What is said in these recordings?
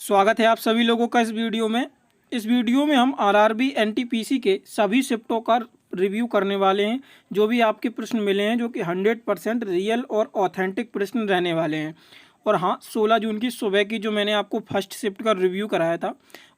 स्वागत है आप सभी लोगों का इस वीडियो में। इस वीडियो में हम आरआरबी एनटीपीसी के सभी शिफ्टों का रिव्यू करने वाले हैं। जो भी आपके प्रश्न मिले हैं जो कि 100% रियल और ऑथेंटिक प्रश्न रहने वाले हैं। और हाँ, 16 जून की सुबह की जो मैंने आपको फर्स्ट शिफ्ट का रिव्यू कराया था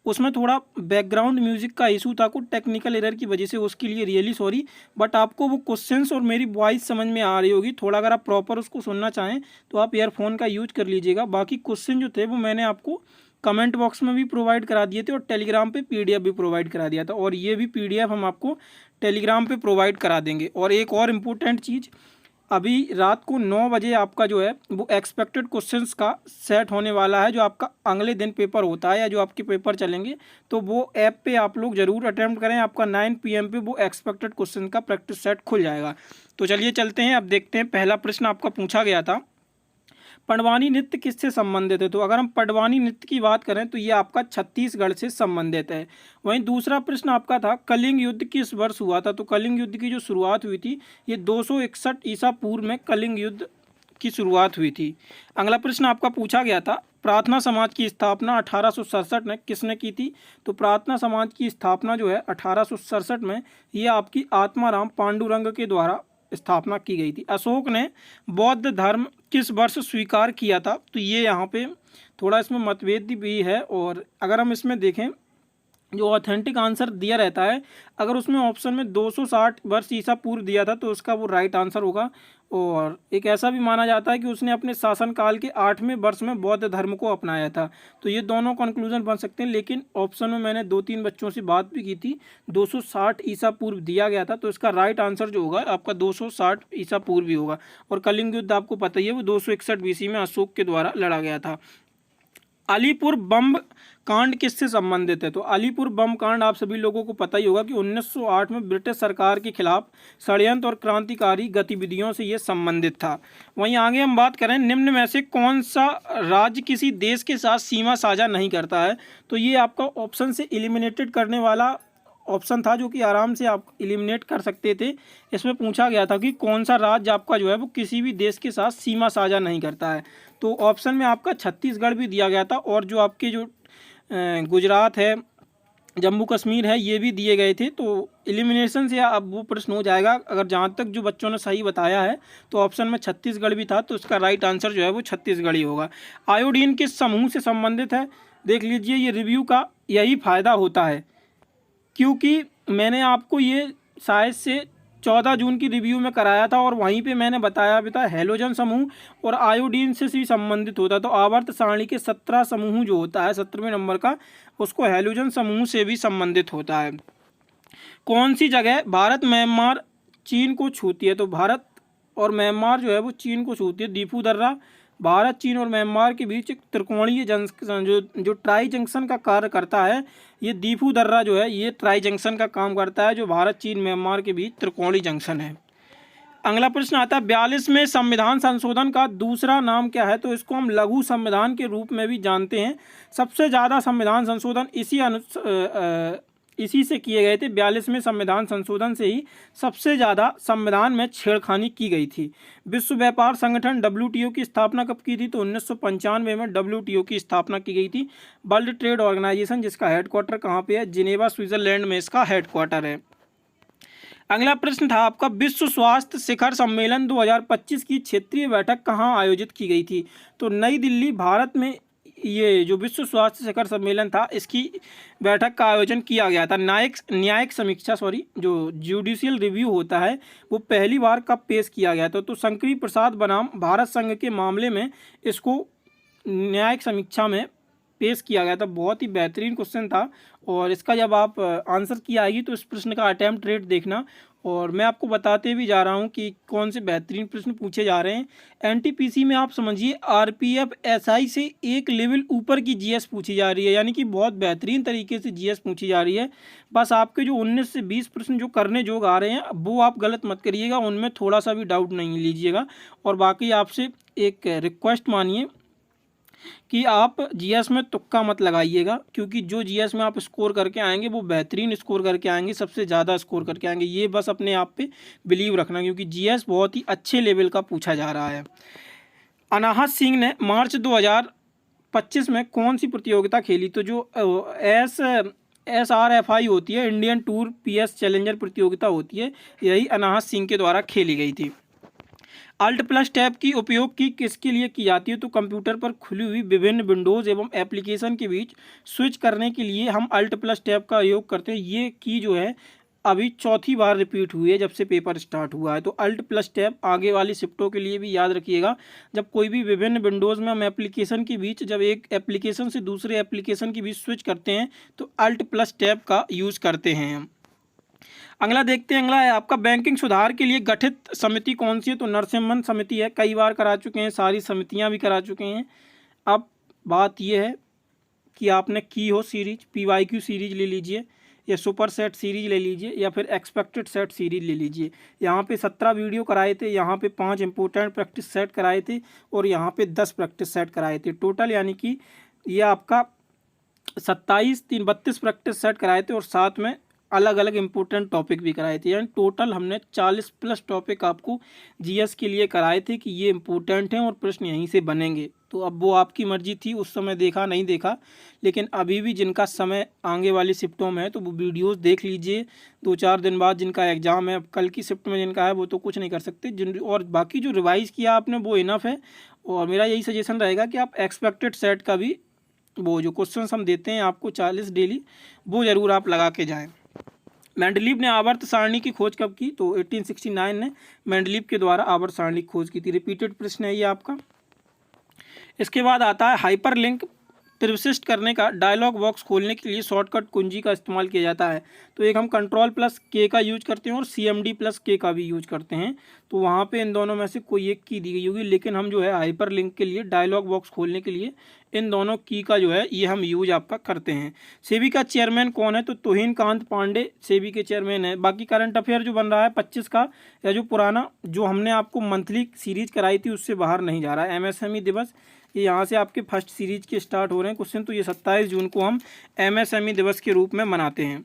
उसमें थोड़ा बैकग्राउंड म्यूजिक का इशू था, कुछ टेक्निकल एरर की वजह से, उसके लिए रियली सॉरी। बट आपको वो क्वेश्चंस और मेरी वॉइस समझ में आ रही होगी। थोड़ा अगर आप प्रॉपर उसको सुनना चाहें तो आप ईयरफोन का यूज कर लीजिएगा। बाकी क्वेश्चन जो थे वो मैंने आपको कमेंट बॉक्स में भी प्रोवाइड करा दिए थे और टेलीग्राम पे पीडीएफ भी प्रोवाइड करा दिया था, और ये भी पीडीएफ हम आपको टेलीग्राम पे प्रोवाइड करा देंगे। और एक और इम्पोर्टेंट चीज़, अभी रात को 9 बजे आपका जो है वो एक्सपेक्टेड क्वेश्चंस का सेट होने वाला है। जो आपका अगले दिन पेपर होता है या जो आपके पेपर चलेंगे तो वो ऐप पे आप लोग ज़रूर अटेम्प्ट करें। आपका 9 PM पे वो एक्सपेक्टेड क्वेश्चन का प्रैक्टिस सेट खुल जाएगा। तो चलिए चलते हैं, अब देखते हैं। पहला प्रश्न आपका पूछा गया था, पडवानी नृत्य किससे संबंधित है। तो अगर हम पडवानी नृत्य की बात करें तो ये आपका छत्तीसगढ़ से संबंधित है। वहीं दूसरा प्रश्न आपका था, कलिंग युद्ध किस वर्ष हुआ था। तो कलिंग युद्ध की जो शुरुआत हुई थी ये 261 ईसा पूर्व में कलिंग युद्ध की शुरुआत हुई थी। अगला प्रश्न आपका पूछा गया था, प्रार्थना समाज की स्थापना 1867 में किसने की थी। तो प्रार्थना समाज की स्थापना जो है 1867 में ये आपकी आत्माराम पांडुरंग के द्वारा स्थापना की गई थी। अशोक ने बौद्ध धर्म किस वर्ष स्वीकार किया था। तो ये यहाँ पे थोड़ा इसमें मतभेद भी है। और अगर हम इसमें देखें जो ऑथेंटिक आंसर दिया रहता है, अगर उसमें ऑप्शन में 260 वर्ष ईसा पूर्व दिया था तो उसका वो राइट आंसर होगा। और एक ऐसा भी माना जाता है कि उसने अपने शासनकाल के 8वें वर्ष में बौद्ध धर्म को अपनाया था। तो ये दोनों कंक्लूजन बन सकते हैं, लेकिन ऑप्शन में मैंने 2-3 बच्चों से बात भी की थी, 260 ईसा पूर्व दिया गया था। तो इसका राइट आंसर जो होगा आपका 260 ईसा पूर्व ही होगा। और कलिंग युद्ध आपको पता ही है वो 261 BC में अशोक के द्वारा लड़ा गया था। अलीपुर बम कांड किससे संबंधित है। तो अलीपुर बम कांड आप सभी लोगों को पता ही होगा कि 1908 में ब्रिटिश सरकार के खिलाफ षड्यंत्र और क्रांतिकारी गतिविधियों से ये संबंधित था। वहीं आगे हम बात करें, निम्न में से कौन सा राज्य किसी देश के साथ सीमा साझा नहीं करता है। तो ये आपका ऑप्शन से एलिमिनेटेड करने वाला ऑप्शन था जो कि आराम से आप एलिमिनेट कर सकते थे। इसमें पूछा गया था कि कौन सा राज्य आपका जो है वो किसी भी देश के साथ सीमा साझा नहीं करता है। तो ऑप्शन में आपका छत्तीसगढ़ भी दिया गया था, और जो आपके जो गुजरात है, जम्मू कश्मीर है, ये भी दिए गए थे। तो एलिमिनेशन से अब वो प्रश्न हो जाएगा। अगर जहाँ तक जो बच्चों ने सही बताया है तो ऑप्शन में छत्तीसगढ़ भी था, तो इसका राइट आंसर जो है वो छत्तीसगढ़ ही होगा। आयोडीन किस समूह से संबंधित है। देख लीजिए, ये रिव्यू का यही फायदा होता है, क्योंकि मैंने आपको ये शायद से 14 जून की रिव्यू में कराया था और वहीं पे मैंने बताया भी था हैलोजन समूह और आयोडीन से भी संबंधित होता है। तो आवर्त सारणी के 17 समूह जो होता है 17वें नंबर का, उसको हैलोजन समूह से भी संबंधित होता है। कौन सी जगह भारत म्यांमार चीन को छूती है। तो भारत और म्यांमार जो है वो चीन को छूती है। दीफू दर्रा भारत, चीन और म्यांमार के बीच एक त्रिकोणीय जंक्शन जो ट्राई जंक्शन का कार्य करता है, ये दीफू दर्रा जो है ये ट्राई जंक्शन का काम करता है, जो भारत चीन म्यांमार के बीच त्रिकोणीय जंक्शन है। अगला प्रश्न आता है, 42वें संविधान संशोधन का दूसरा नाम क्या है। तो इसको हम लघु संविधान के रूप में भी जानते हैं। सबसे ज़्यादा संविधान संशोधन इसी से किए गए थे। 42वें संविधान संशोधन से ही सबसे ज़्यादा संविधान में छेड़खानी की गई थी। विश्व व्यापार संगठन WTO की स्थापना कब की थी। तो 1995 में WTO की स्थापना की गई थी। वर्ल्ड ट्रेड ऑर्गेनाइजेशन, जिसका हेडक्वार्टर कहाँ पे है, जिनेवा स्विट्जरलैंड में इसका हेडक्वार्टर है। अगला प्रश्न था आपका, विश्व स्वास्थ्य शिखर सम्मेलन 2025 की क्षेत्रीय बैठक कहाँ आयोजित की गई थी। तो नई दिल्ली, भारत में ये जो विश्व स्वास्थ्य शिखर सम्मेलन था इसकी बैठक का आयोजन किया गया था। न्यायिक समीक्षा जो जुडिशियल रिव्यू होता है वो पहली बार कब पेश किया गया था। तो शंकरी प्रसाद बनाम भारत संघ के मामले में इसको न्यायिक समीक्षा में पेश किया गया था। बहुत ही बेहतरीन क्वेश्चन था, और इसका जब आप आंसर की आएगी तो इस प्रश्न का अटैम्प्ट रेट देखना। और मैं आपको बताते भी जा रहा हूँ कि कौन से बेहतरीन प्रश्न पूछे जा रहे हैं। एनटीपीसी में आप समझिए RPF SI से एक लेवल ऊपर की GS पूछी जा रही है, यानी कि बहुत बेहतरीन तरीके से GS पूछी जा रही है। बस आपके जो 19 से 20 प्रश्न जो करने जोग आ रहे हैं वो आप गलत मत करिएगा, उनमें थोड़ा सा भी डाउट नहीं लीजिएगा। और बाकी आपसे एक रिक्वेस्ट मानिए कि आप GS में तुक्का मत लगाइएगा, क्योंकि जो GS में आप स्कोर करके आएंगे वो बेहतरीन स्कोर करके आएंगे, सबसे ज़्यादा स्कोर करके आएंगे। ये बस अपने आप पे बिलीव रखना, क्योंकि GS बहुत ही अच्छे लेवल का पूछा जा रहा है। अनाहत सिंह ने मार्च 2000 2025 में कौन सी प्रतियोगिता खेली? तो जो SRFI होती है, इंडियन टूर PS चैलेंजर प्रतियोगिता होती है, यही अनाहत सिंह के द्वारा खेली गई थी। अल्ट प्लस टैब की उपयोग की किसके लिए की जाती है? तो कंप्यूटर पर खुली हुई विभिन्न विंडोज़ एवं एप्लीकेशन के बीच स्विच करने के लिए हम अल्ट प्लस टैब का उपयोग करते हैं। ये की जो है अभी चौथी बार रिपीट हुई है जब से पेपर स्टार्ट हुआ है। तो अल्ट प्लस टैब आगे वाली शिफ्टों के लिए भी याद रखिएगा। जब कोई भी विभिन्न विंडोज़ में हम एप्लीकेशन के बीच, जब एक एप्लीकेशन से दूसरे एप्लीकेशन के बीच स्विच करते हैं तो अल्ट प्लस टैब का यूज़ करते हैं हम। अगला देखते हैं, अगला है आपका बैंकिंग सुधार के लिए गठित समिति कौन सी है? तो नरसिम्हन समिति है, कई बार करा चुके हैं, सारी समितियां भी करा चुके हैं। अब बात यह है कि आपने की हो सीरीज, PYQ सीरीज ले लीजिए या सुपर सेट सीरीज ले लीजिए या फिर एक्सपेक्टेड सेट सीरीज ले लीजिए। यहाँ पे 17 वीडियो कराए थे, यहाँ पे 5 इंपोर्टेंट प्रैक्टिस सेट कराए थे और यहाँ पे 10 प्रैक्टिस सेट कराए थे। टोटल यानी कि ये आपका 27 3 32 प्रैक्टिस सेट कराए थे और साथ में अलग अलग इंपॉर्टेंट टॉपिक भी कराए थे। यानी टोटल हमने 40 प्लस टॉपिक आपको GS के लिए कराए थे कि ये इंपॉर्टेंट हैं और प्रश्न यहीं से बनेंगे। तो अब वो आपकी मर्जी थी, उस समय देखा नहीं देखा, लेकिन अभी भी जिनका समय आगे वाली शिफ्टों में है तो वो वीडियोस देख लीजिए। 2-4 दिन बाद जिनका एग्ज़ाम है, अब कल की शिफ्ट में जिनका है वो तो कुछ नहीं कर सकते, और बाकी जो रिवाइज़ किया आपने वो इनफ है। और मेरा यही सजेशन रहेगा कि आप एक्सपेक्टेड सेट का भी वो जो क्वेश्चन हम देते हैं आपको 40 डेली, वो ज़रूर आप लगा के जाएँ। मेंडलीव ने आवर्त सारणी की खोज कब की? तो 1869 ने मेंडलीव के द्वारा आवर्त सारणी की खोज की थी। रिपीटेड प्रश्न है ये आपका। इसके बाद आता है हाइपरलिंक प्रविष्ट करने का डायलॉग बॉक्स खोलने के लिए शॉर्टकट कुंजी का इस्तेमाल किया जाता है। तो एक हम Ctrl+K का यूज करते हैं और CMD+K का भी यूज करते हैं। तो वहाँ पे इन दोनों में से कोई एक की दी गई होगी, लेकिन हम जो है हाइपरलिंक के लिए, डायलॉग बॉक्स खोलने के लिए इन दोनों की का जो है ये हम यूज आपका करते हैं। सेबी का चेयरमैन कौन है? तो तुहिन कांत पांडे सेबी के चेयरमैन है। बाकी करंट अफेयर जो बन रहा है 25 का, या जो पुराना जो हमने आपको मंथली सीरीज कराई थी उससे बाहर नहीं जा रहा है। MSME दिवस, ये यहाँ से आपके फर्स्ट सीरीज के स्टार्ट हो रहे हैं क्वेश्चन। तो ये 27 जून को हम MSME दिवस के रूप में मनाते हैं।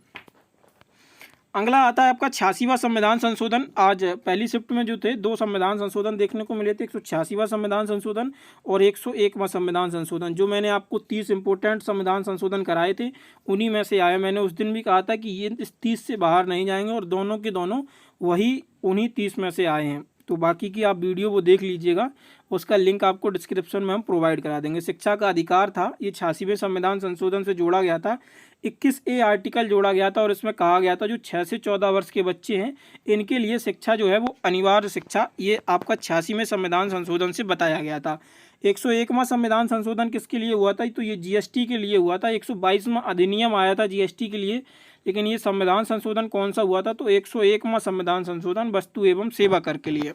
अगला आता है आपका 86वां संविधान संशोधन। आज पहली शिफ्ट में जो थे 2 संविधान संशोधन देखने को मिले थे, 186वां संविधान संशोधन और 101वां संविधान संशोधन। जो मैंने आपको 30 इंपोर्टेंट संविधान संशोधन कराए थे उन्हीं में से आए। मैंने उस दिन भी कहा था कि ये इस 30 से बाहर नहीं जाएंगे और दोनों के दोनों वही उन्हीं 30 में से आए हैं। तो बाकी की आप वीडियो वो देख लीजिएगा, उसका लिंक आपको डिस्क्रिप्शन में हम प्रोवाइड करा देंगे। शिक्षा का अधिकार था, ये 86वें संविधान संशोधन से जोड़ा गया था। 21A आर्टिकल जोड़ा गया था और इसमें कहा गया था जो 6 से 14 वर्ष के बच्चे हैं इनके लिए शिक्षा जो है वो अनिवार्य शिक्षा, ये आपका 86वें संविधान संशोधन से बताया गया था। 101वां संविधान संशोधन किसके लिए हुआ था? तो ये GST के लिए हुआ था। 122वां अधिनियम आया था GST के लिए, लेकिन ये संविधान संशोधन कौन सा हुआ था? तो 101वां संविधान संशोधन वस्तु एवं सेवा कर के लिए।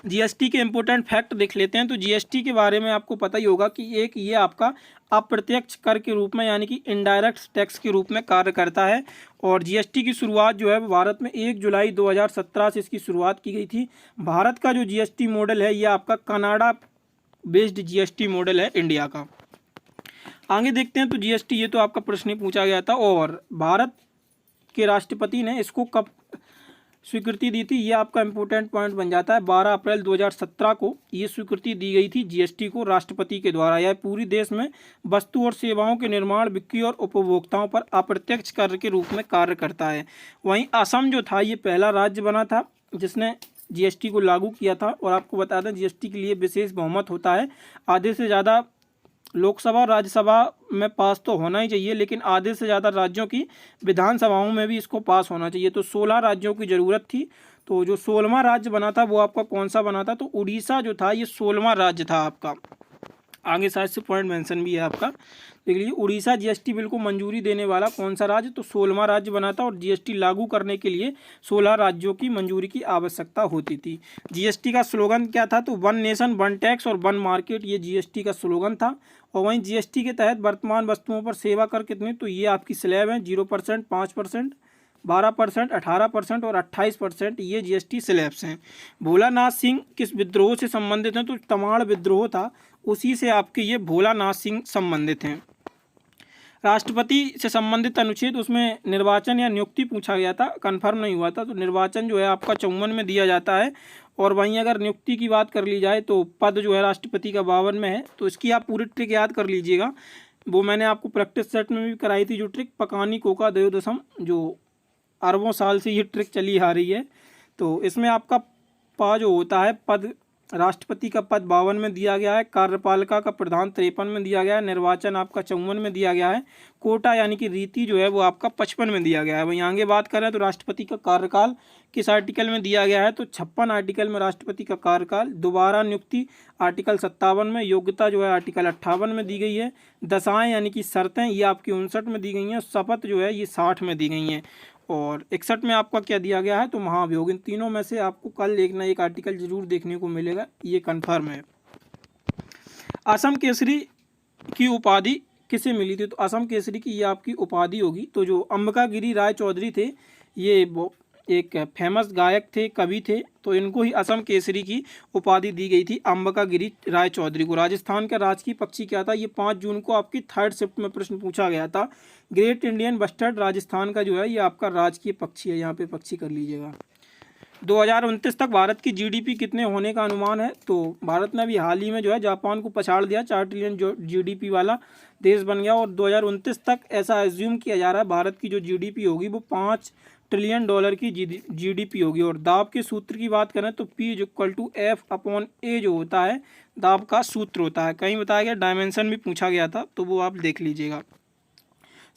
GST के इम्पोर्टेंट फैक्ट देख लेते हैं। तो GST के बारे में आपको पता ही होगा कि एक ये आपका अप्रत्यक्ष कर के रूप में यानी कि इनडायरेक्ट टैक्स के रूप में कार्य करता है। और GST की शुरुआत जो है भारत में 1 जुलाई 2017 से इसकी शुरुआत की गई थी। भारत का जो GST मॉडल है ये आपका कनाडा बेस्ड GST मॉडल है इंडिया का। आगे देखते हैं। तो GST ये तो आपका प्रश्न ही पूछा गया था। और भारत के राष्ट्रपति ने इसको कब स्वीकृति दी थी, ये आपका इम्पोर्टेंट पॉइंट बन जाता है। 12 अप्रैल 2017 को ये स्वीकृति दी गई थी GST को राष्ट्रपति के द्वारा। यह पूरी देश में वस्तु और सेवाओं के निर्माण, बिक्री और उपभोक्ताओं पर अप्रत्यक्ष कर के रूप में कार्य करता है। वहीं असम जो था ये पहला राज्य बना था जिसने GST को लागू किया था। और आपको बता दें GST के लिए विशेष बहुमत होता है, आधे से ज़्यादा लोकसभा और राज्यसभा में पास तो होना ही चाहिए, लेकिन आधे से ज़्यादा राज्यों की विधानसभाओं में भी इसको पास होना चाहिए। तो 16 राज्यों की ज़रूरत थी। तो जो 16वां राज्य बना था वो आपका कौन सा बना था? तो उड़ीसा जो था ये 16वां राज्य था आपका। आगे शायद से पॉइंट मेंशन भी है आपका, देख लीजिए। उड़ीसा GST बिल को मंजूरी देने वाला कौन सा राज्य? तो 16वां राज्य बना था। और GST लागू करने के लिए 16 राज्यों की मंजूरी की आवश्यकता होती थी। GST का स्लोगन क्या था? तो 1 नेशन 1 टैक्स और 1 मार्केट, ये GST का स्लोगन था। और वहीं GST के तहत वर्तमान वस्तुओं पर सेवा कर कितनी? तो ये आपकी स्लैब है 0%, 5%, 12%, 18% और 28%, ये GST स्लैब्स हैं। भोलानाथ सिंह किस विद्रोह से संबंधित हैं? तो तमाड़ विद्रोह था, उसी से आपके ये भोलानाथ सिंह संबंधित हैं। राष्ट्रपति से संबंधित अनुच्छेद, उसमें निर्वाचन या नियुक्ति पूछा गया था, कन्फर्म नहीं हुआ था। तो निर्वाचन जो है आपका 54 में दिया जाता है। और वहीं अगर नियुक्ति की बात कर ली जाए तो पद जो है राष्ट्रपति का 52 में है। तो इसकी आप पूरी ट्रिक याद कर लीजिएगा, वो मैंने आपको प्रैक्टिस सेट में भी कराई थी जो ट्रिक, पकानी कोका द्वयोदशम, जो अरबों साल से ये ट्रिक चली आ रही है। तो इसमें आपका पा जो होता है पद, राष्ट्रपति का पद 52 में दिया गया है, कार्यपालिका का प्रधान 53 में दिया गया है, निर्वाचन आपका 54 में दिया गया है, कोटा यानी कि रीति जो है वो आपका 55 में दिया गया है। वहीं आगे बात करें तो राष्ट्रपति का कार्यकाल किस आर्टिकल में दिया गया है, तो 56 आर्टिकल में राष्ट्रपति का कार्यकाल। दोबारा नियुक्ति आर्टिकल 57 में, योग्यता जो है आर्टिकल 58 में दी गई है, दशाएँ यानी कि शर्तें ये आपकी 59 में दी गई हैं, शपथ जो है ये 60 में दी गई हैं, और 61 में आपका क्या दिया गया है, तो महाभियोग। इन तीनों में से आपको कल एक ना एक आर्टिकल जरूर देखने को मिलेगा, ये कन्फर्म है। असम केसरी की उपाधि किसे मिली थी, तो असम केसरी की ये आपकी उपाधि होगी। तो जो अंबिकागिरी राय चौधरी थे, ये एक फेमस गायक थे, कवि थे, तो इनको ही असम केसरी की उपाधि दी गई थी, अंबिकागिरी राय चौधरी को। राजस्थान का राजकीय पक्षी क्या था, ये 5 जून को आपकी 3rd शिफ्ट में प्रश्न पूछा गया था। ग्रेट इंडियन बस्टर्ड राजस्थान का जो है ये आपका राजकीय पक्षी है, यहाँ पे पक्षी कर लीजिएगा। 2029 तक भारत की जीडीपी कितने होने का अनुमान है, तो भारत ने अभी हाल ही में जो है जापान को पछाड़ दिया, 4 ट्रिलियन जो जीडीपी वाला देश बन गया। और 2029 तक ऐसा एज्यूम किया जा रहा है भारत की जो जीडीपी होगी वो $5 ट्रिलियन की जीडीपी होगी। और दाब के सूत्र की बात करें तो P=F/A जो होता है दाब का सूत्र होता है। कहीं बताया गया, डायमेंशन भी पूछा गया था, तो वो आप देख लीजिएगा।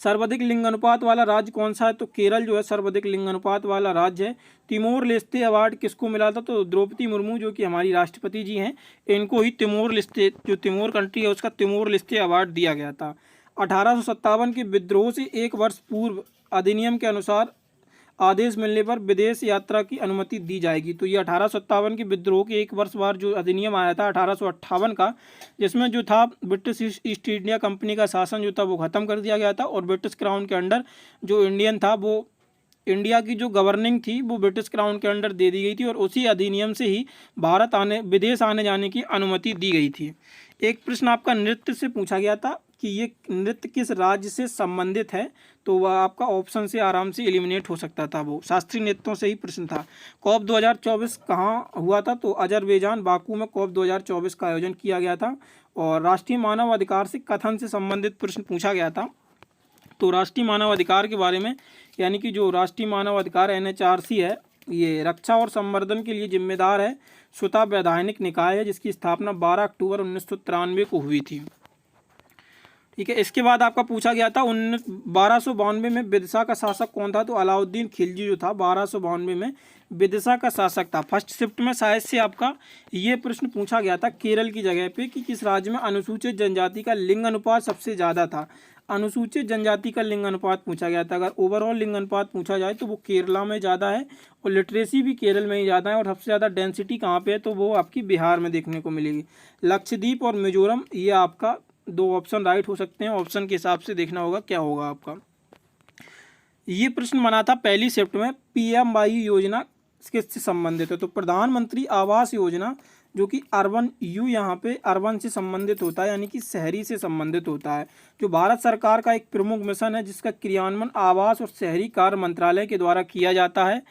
सर्वाधिक लिंग अनुपात वाला राज्य कौन सा है, तो केरल जो है सर्वाधिक लिंग अनुपात वाला राज्य है। तिमोर लेस्ते अवार्ड किसको मिला था, तो द्रौपदी मुर्मू जो कि हमारी राष्ट्रपति जी हैं, इनको ही तिमोर लेस्ते, जो तिमोर कंट्री है उसका तिमोर लेस्ते अवार्ड दिया गया था। 1857 के विद्रोह से 1 वर्ष पूर्व अधिनियम के अनुसार आदेश मिलने पर विदेश यात्रा की अनुमति दी जाएगी। तो ये 1857 के विद्रोह के 1 वर्ष बाद जो अधिनियम आया था 1858 का, जिसमें जो था ब्रिटिश ईस्ट इंडिया कंपनी का शासन जो था वो ख़त्म कर दिया गया था, और ब्रिटिश क्राउन के अंडर जो इंडियन था, वो इंडिया की जो गवर्निंग थी वो ब्रिटिश क्राउन के अंडर दे दी गई थी, और उसी अधिनियम से ही विदेश आने जाने की अनुमति दी गई थी। एक प्रश्न आपका नृत्य से पूछा गया था कि ये नृत्य किस राज्य से संबंधित है, तो वह आपका ऑप्शन से आराम से एलिमिनेट हो सकता था, वो शास्त्रीय नृत्यों से ही प्रश्न था। कॉप 2024 कहाँ हुआ था, तो अजरबैजान बाकू में कॉप 2024 का आयोजन किया गया था। और राष्ट्रीय मानव अधिकार से कथन से संबंधित प्रश्न पूछा गया था। तो राष्ट्रीय मानव अधिकार के बारे में, यानी कि जो राष्ट्रीय मानव अधिकार NHRC है, ये रक्षा और संवर्धन के लिए जिम्मेदार है, स्वतः वैधानिक निकाय है, जिसकी स्थापना 12 अक्टूबर 1993 को हुई थी। ठीक है। इसके बाद आपका पूछा गया था 1292 में विदिशा का शासक कौन था, तो अलाउद्दीन खिलजी जो था 1292 में विदिशा का शासक था। फर्स्ट शिफ्ट में शायद से आपका ये प्रश्न पूछा गया था केरल की जगह पे कि किस राज्य में अनुसूचित जनजाति का लिंग अनुपात सबसे ज़्यादा था। अनुसूचित जनजाति का लिंग अनुपात पूछा गया था। अगर ओवरऑल लिंग अनुपात पूछा जाए तो वो केरला में ज़्यादा है, और लिटरेसी भी केरल में ही ज़्यादा है। और सबसे ज़्यादा डेंसिटी कहाँ पे है, तो वो आपकी बिहार में देखने को मिलेगी। लक्षद्वीप और मिजोरम, ये आपका 2 ऑप्शन राइट हो सकते हैं। ऑप्शन के हिसाब से देखना होगा क्या होगा आपका। ये प्रश्न बना था पहली शिफ्ट में, PMY योजना किससे संबंधित है, तो प्रधानमंत्री आवास योजना, जो कि अर्बन यू यहाँ पे अर्बन से संबंधित होता है, यानी कि शहरी से संबंधित होता है, जो भारत सरकार का एक प्रमुख मिशन है, जिसका क्रियान्वयन आवास और शहरी कार्य मंत्रालय के द्वारा किया जाता है।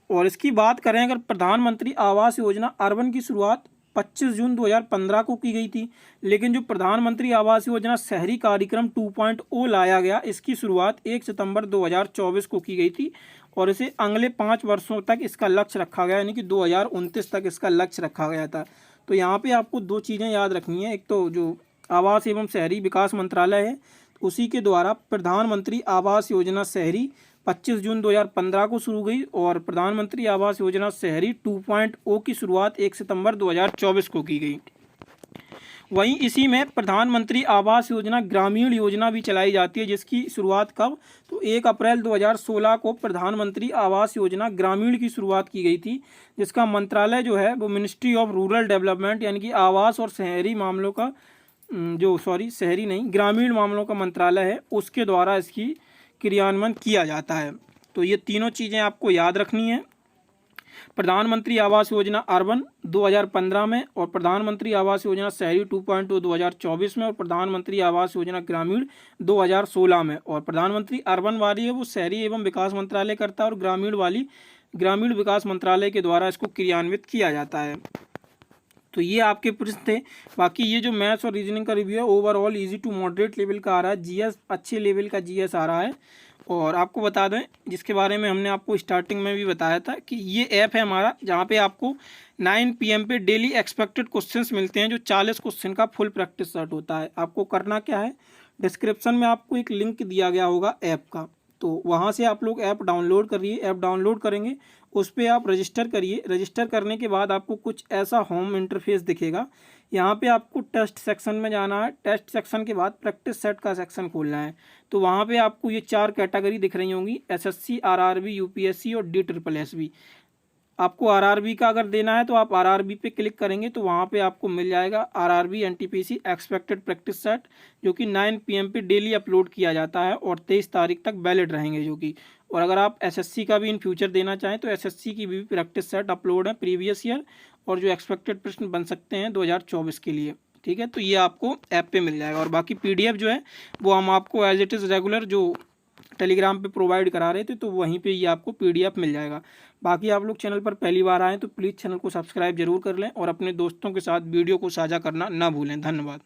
और इसकी बात करें अगर प्रधानमंत्री आवास योजना अर्बन की शुरुआत 25 जून 2015 को की गई थी, लेकिन जो प्रधानमंत्री आवास योजना शहरी कार्यक्रम 2.0 लाया गया, इसकी शुरुआत 1 सितंबर 2024 को की गई थी, और इसे अगले 5 वर्षों तक इसका लक्ष्य रखा गया, यानी कि 2029 तक इसका लक्ष्य रखा गया था। तो यहाँ पे आपको 2 चीज़ें याद रखनी है। एक तो जो आवास एवं शहरी विकास मंत्रालय है, उसी के द्वारा प्रधानमंत्री आवास योजना शहरी 25 जून 2015 को शुरू हुई, और प्रधानमंत्री आवास योजना शहरी 2.0 की शुरुआत 1 सितंबर 2024 को की गई। वहीं इसी में प्रधानमंत्री आवास योजना ग्रामीण योजना भी चलाई जाती है, जिसकी शुरुआत कब, तो 1 अप्रैल 2016 को प्रधानमंत्री आवास योजना ग्रामीण की शुरुआत की गई थी, जिसका मंत्रालय जो है वो मिनिस्ट्री ऑफ रूरल डेवलपमेंट, यानी कि आवास और शहरी मामलों का शहरी नहीं ग्रामीण मामलों का मंत्रालय है, उसके द्वारा इसकी क्रियान्वयन किया जाता है। तो ये तीनों चीज़ें आपको याद रखनी है। प्रधानमंत्री आवास योजना अर्बन 2015 में, और प्रधानमंत्री आवास योजना शहरी 2.0 2024 में, और प्रधानमंत्री आवास योजना ग्रामीण 2016 में। और प्रधानमंत्री अर्बन वाली है वो शहरी एवं विकास मंत्रालय करता है, और ग्रामीण वाली ग्रामीण विकास मंत्रालय के द्वारा इसको क्रियान्वित किया जाता है। तो ये आपके प्रश्न थे। बाकी ये जो मैथ्स और रीजनिंग का रिव्यू है overall easy to moderate level का आ रहा है, जीएस अच्छे लेवल का जीएस आ रहा है। और आपको बता दें जिसके बारे में हमने आपको स्टार्टिंग में भी बताया था कि ये ऐप है हमारा, जहाँ पे आपको 9 PM पे डेली एक्सपेक्टेड क्वेश्चंस मिलते हैं, जो 40 क्वेश्चन का फुल प्रैक्टिस सेट होता है। आपको करना क्या है, डिस्क्रिप्शन में आपको एक लिंक दिया गया होगा ऐप का, तो वहाँ से आप लोग ऐप डाउनलोड करिए। ऐप डाउनलोड करेंगे, उस पर आप रजिस्टर करिए। रजिस्टर करने के बाद आपको कुछ ऐसा होम इंटरफेस दिखेगा। यहाँ पे आपको टेस्ट सेक्शन में जाना है। टेस्ट सेक्शन के बाद प्रैक्टिस सेट का सेक्शन खोलना है। तो वहाँ पे आपको ये 4 कैटेगरी दिख रही होंगी, SSC, RRB, UPSC और DSSS। आपको RRB का अगर देना है तो आप RRB पे क्लिक करेंगे तो वहाँ पे आपको मिल जाएगा RRB NTPC expected practice set, जो कि 9 PM पे डेली अपलोड किया जाता है और 23 तारीख तक वैलिड रहेंगे जो कि। और अगर आप SSC का भी इन फ्यूचर देना चाहें तो SSC की भी प्रैक्टिस सेट अपलोड है प्रीवियस ईयर, और जो एक्सपेक्टेड प्रश्न बन सकते हैं 2024 के लिए। ठीक है, तो ये आपको ऐप पे मिल जाएगा। और बाकी PDF जो है वो हम आपको एज इट इज़ रेगुलर जो टेलीग्राम पे प्रोवाइड करा रहे थे, तो वहीं पे ये आपको PDF मिल जाएगा। बाकी आप लोग चैनल पर पहली बार आएँ तो प्लीज़ चैनल को सब्सक्राइब जरूर कर लें और अपने दोस्तों के साथ वीडियो को साझा करना ना भूलें। धन्यवाद।